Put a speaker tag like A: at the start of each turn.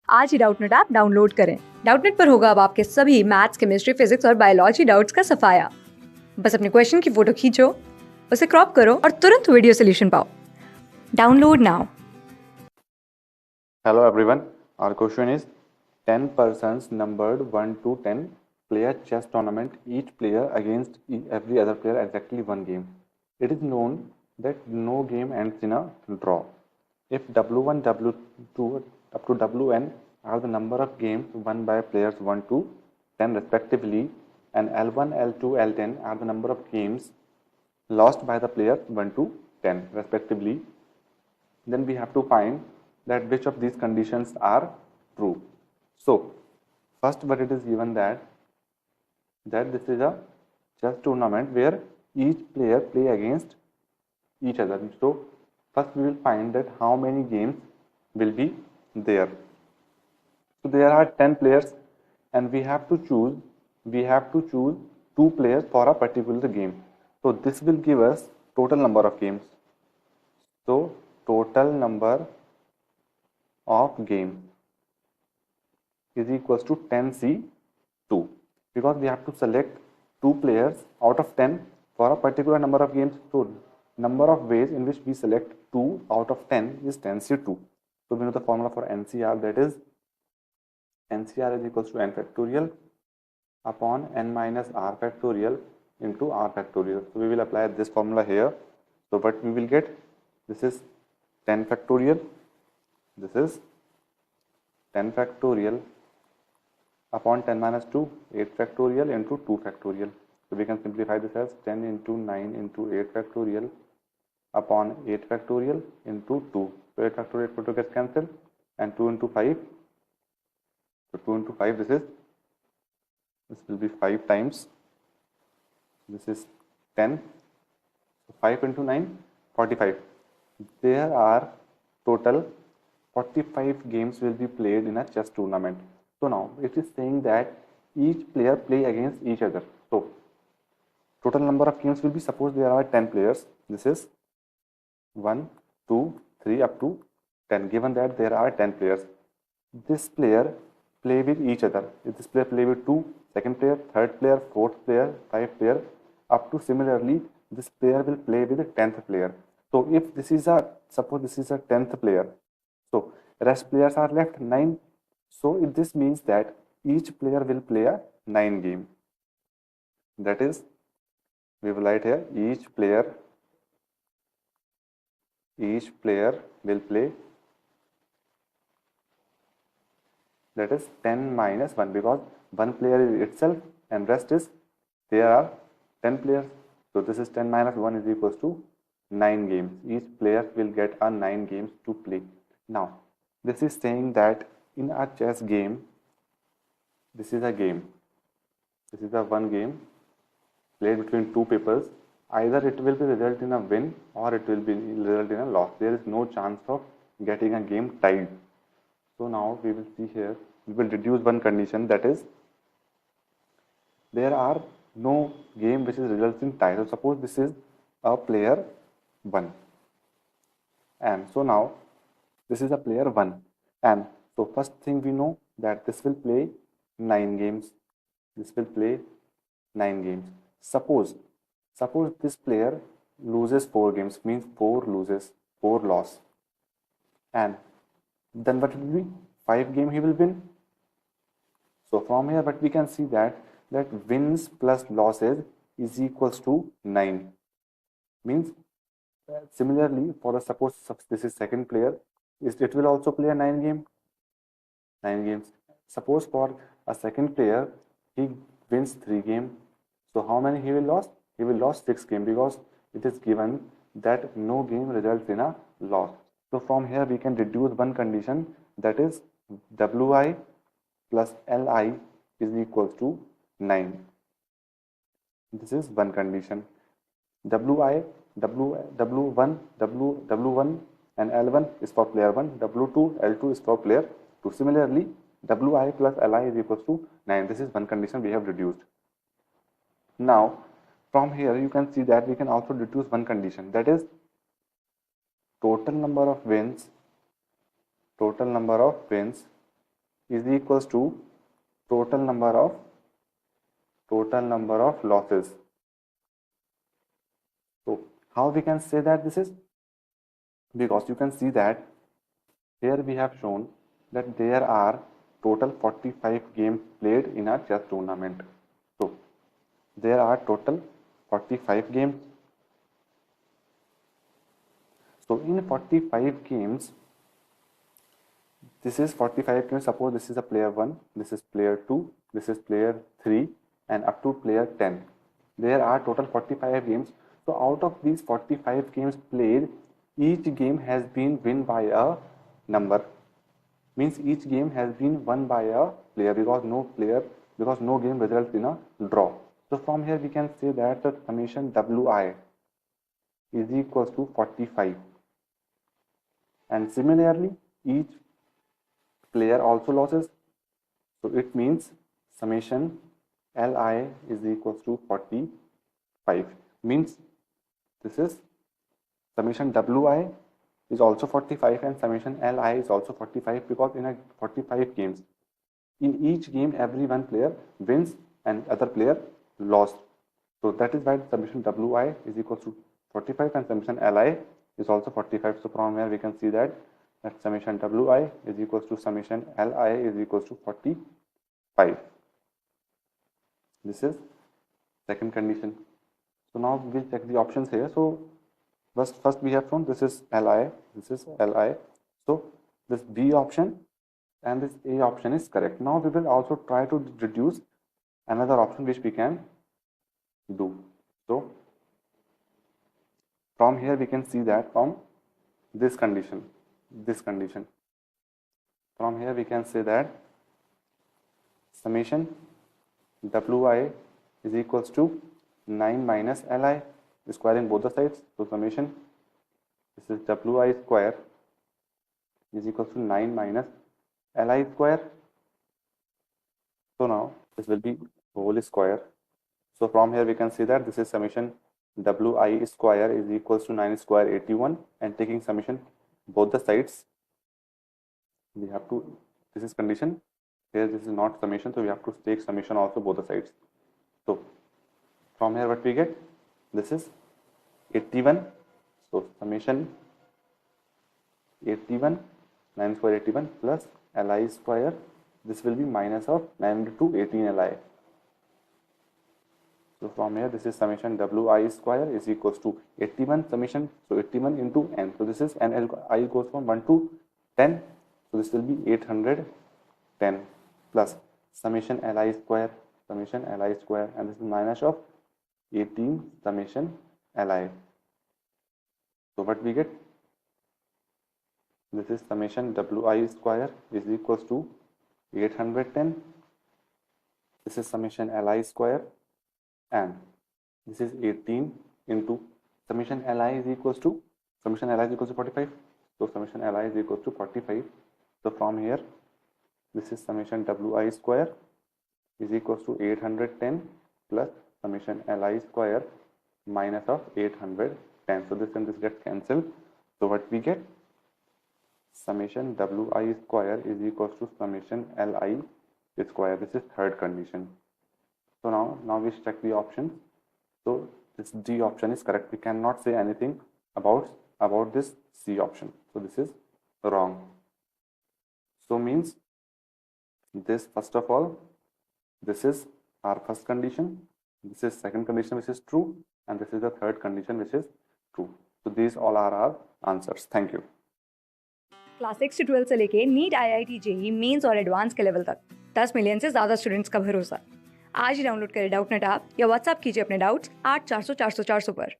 A: आज ही Doubtnut app download करें। Doubtnut पर होगा अब आपके सभी मैथ्स, केमिस्ट्री, फिजिक्स और बायोलॉजी डाउट्स का सफाया। बस अपने क्वेश्चन की फोटो खींचो, उसे क्रॉप करो और तुरंत वीडियो सोल्यूशन पाओ। Download now.
B: Hello everyone, our question is 10 persons numbered 1 to 10 play a chess tournament, each player against every other player exactly one game. It is known that no game ends in a draw. If W1, W2 up to Wn are the number of games won by players 1 to 10 respectively, and L1, L2, L10 are the number of games lost by the players 1 to 10 respectively, then we have to find that which of these conditions are true. So first, but it is given that this is a chess tournament where each player play against each other. So first we will find that how many games will be there. So there are 10 players and we have to choose 2 players for a particular game. So this will give us total number of games. So total number of games is equals to 10C2, because we have to select 2 players out of 10 for a particular number of games. So number of ways in which we select 2 out of 10 is 10C2. So we know the formula for NCR, that is NCR is equals to n factorial upon n minus r factorial into r factorial. So we will apply this formula here. So what we will get, this is 10 factorial, this is 10 factorial upon 10 minus 2, 8 factorial into 2 factorial. So we can simplify this as 10 into 9 into 8 factorial upon 8 factorial into 2. So 8 factorial gets cancelled, and 2 into 5. So 2 into 5, this will be 5 times. This is 10. So 5 into 9, 45. There are total 45 games will be played in a chess tournament. So now it is saying that each player play against each other. So total number of games will be, suppose there are 10 players. This is 1, 2, 3 up to 10. Given that there are 10 players, this player play with each other. If this player play with 2, second player, third player, fourth player, 5 player, up to similarly this player will play with the 10th player. So if this is a, suppose this is a 10th player, so rest players are left 9. So this means that each player will play a 9 game. That is, we will write here each player will play, that is 10 minus 1, because one player is itself and rest is, there are 10 players. So this is 10 minus 1 is equals to 9 games. Each player will get a 9 games to play. Now this is saying that in a chess game, this is a game. This is a one game played between 2 peoples. Either it will be result in a win or it will be result in a loss. There is no chance of getting a game tied. So now we will see here, we will reduce one condition, that is there are no game which is results in tie. So suppose this is a player 1, and so now this is a player 1, and so first thing we know that this will play 9 games. This will play 9 games. Suppose this player loses 4 games, means 4 loses, 4 loss, and then what will be 5 game he will win. So from here what we can see that wins plus losses is equals to 9. Means similarly for the, suppose this is second player, it will also play a 9 games. Suppose for a second player he wins 3 games. So how many he will lose? He will lose 6 games, because it is given that no game results in a loss. So from here we can reduce one condition, that is Wi plus Li is equals to 9. This is one condition. W1 and L1 is for player 1, W2, L2 is for player 2. Similarly, Wi plus Li is equals to 9. This is one condition we have reduced. Now from here you can see that we can also reduce one condition, that is total number of wins is equals to total number of losses. So how we can say that this is? Because you can see that here we have shown that there are total 45 games played in a chess tournament. So there are total 45 games. So in 45 games, this is 45 games. Suppose this is a player 1, this is player 2, this is player 3, and up to player 10. There are total 45 games. So out of these 45 games played, each game has been won by a number. Means each game has been won by a player, because no game results in a draw. So from here we can say that the summation Wi is equals to 45. And similarly, each player also loses. So it means summation Li is equals to 45. Means this is summation Wi is also 45 and summation Li is also 45, because in a 45 games, in each game every one player wins and other player lost. So that is why summation Wi is equals to 45 and summation Li is also 45. So from here we can see that summation Wi is equals to summation Li is equals to 45. This is second condition. So now we will check the options here. So first we have shown this is Li, this is Li. So this B option and this A option is correct. Now we will also try to reduce another option which we can do. So from here we can see that from this condition, from here we can say that summation Wi is equals to 9 minus Li, squaring both the sides. So summation, this is Wi square is equals to 9 minus Li square. So now this will be whole square. So from here we can see that this is summation Wi square is equals to 9 square 81, and taking summation both the sides, we have to, this is condition, here this is not summation, so we have to take summation also both the sides. So from here what we get, this is 81. So summation 81, 9 square 81 plus Li square, this will be minus of 9 into 18 Li. So from here this is summation Wi square is equals to 81 summation, so 81 into n. So this is n, I goes from 1 to 10. So this will be 810 plus summation Li square, and this is minus of 18 summation Li. So what we get, this is summation Wi square is equals to 810. This is summation Li square, and this is 18 into summation Li is equals to 45. So summation Li is equals to 45. So from here this is summation Wi square is equals to 810 plus summation Li square minus of 810. So this and this get cancelled. So what we get, summation Wi square is equals to summation Li square. This is third condition. So now we check the options. So this D option is correct. We cannot say anything about this C option. So this is wrong. So means this, first of all, this is our first condition, this is second condition which is true, and this is the third condition which is true. So these all are our answers. Thank you.
A: Class 6 से 12 से लेके NEET IIT JEE mains और advance के level तक 10 million से ज़्यादा students का भरोसा। आज ही डाउनलोड करें डाउटनेट ऐप या व्हाट्सएप कीजिए अपने डाउट्स 8400 400 400 पर।